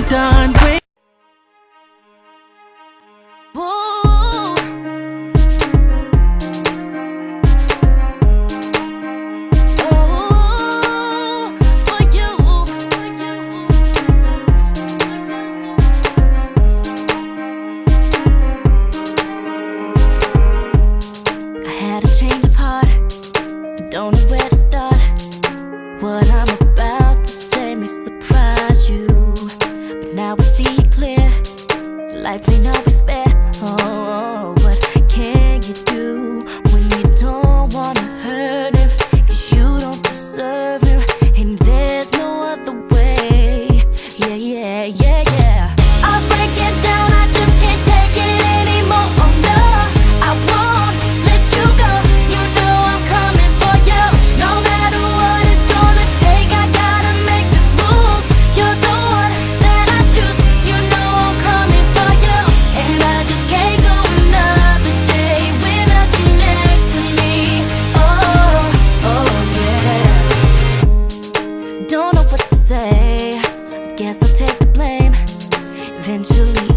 done with. Don't know where to start. What I'm about to say may surprise you, but now I see it clear. Life ain't always fair. Oh, what can you do when you don't wanna hurt him? 'Cause you don't deserve him, and there's no other way. Yeah, yeah, yeah, yeah. I'm breaking down, I just can't take it anymore. Oh no, I won't let you go. You know I'm coming for you. No matter what it's gonna take, I gotta make this move. You're the one that I choose. You know I'm coming for you, and I just can't go another day without you next to me. Oh, oh yeah. Don't know what to say. I guess I'll take the blame. Eventually